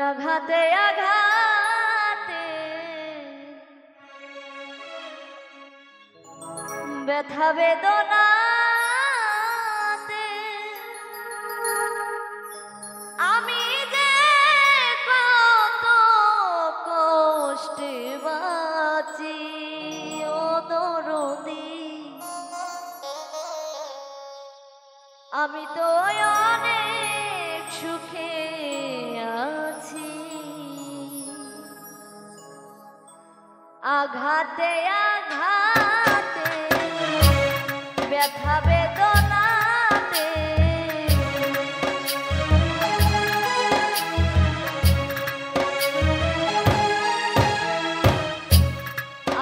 আঘাতে আঘাতে ব্যথা বেদনাতে আমি যে কত কষ্টে বাঁচি ও দরদি, আমি তো অনেক সুখে আছি। আঘাতে আঘাতে ব্যথা বেদনাতে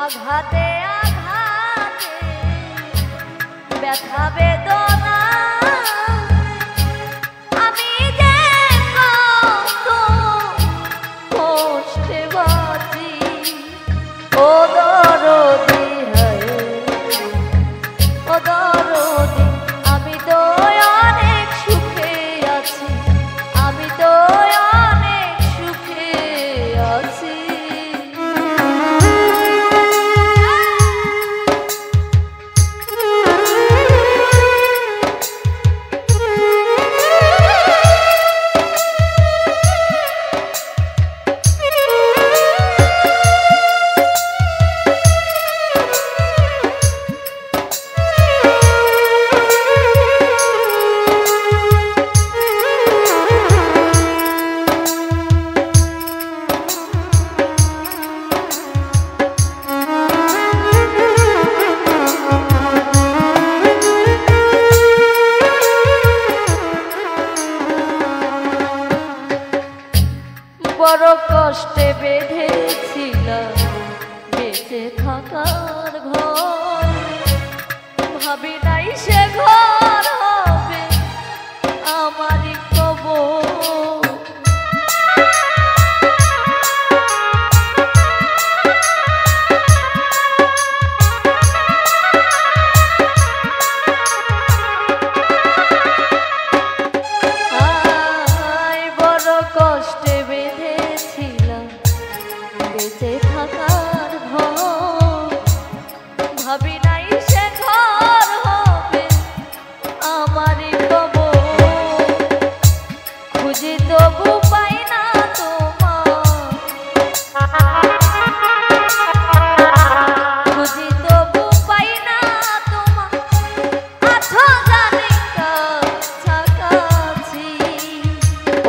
আঘাতে আঘাতে ব্যথা বেদনা আমি যে কত কষ্টে বাঁচি ও দরদি, ও দরদি, আমি তো অনেক সুখে আছি, আমি তো অনেক সুখে আছি। বড় কষ্টে বেঁধেছিলাম বেঁচে থাকার ঘর, ভাবি নাই সে ঘর হবে আমারই কবর। বড় কষ্টে বেঁচে থাকার ঘর, ভাবি নাই সে ঘর হবে আমারই কবর। খুঁজি তবু পাই না তোমার, খুঁজি তবু পাই না তোমার, আছো জানি কাছাকাছি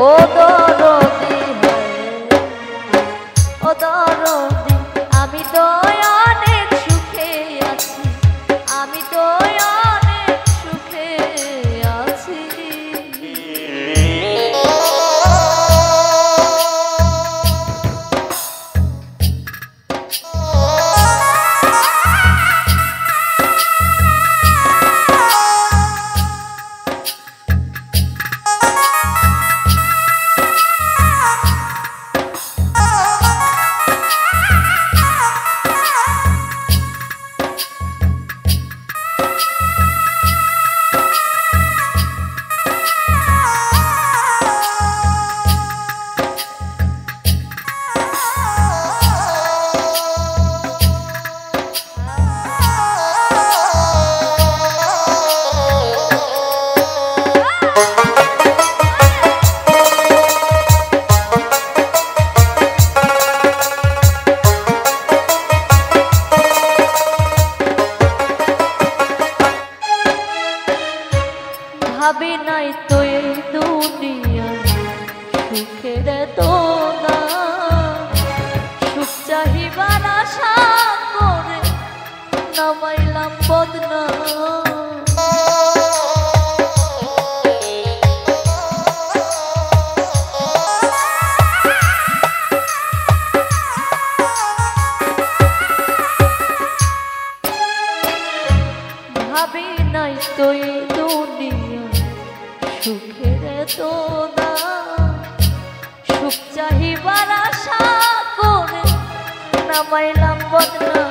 ও দরদি, ও দরদি, আমি তো অনেক সুখে আছি, আমি তো অনেক সুখে আছি। ভাবি নাই তো এই দুনিয়া সুখের তো না, সুখ চাহিবার আশা করে নামাইলাম বদনাম। ভাবি নাই তো এই দুনিয়া সুখের তো না, সুখ চাহিবার আশা করে নামাইলাম বদনাম।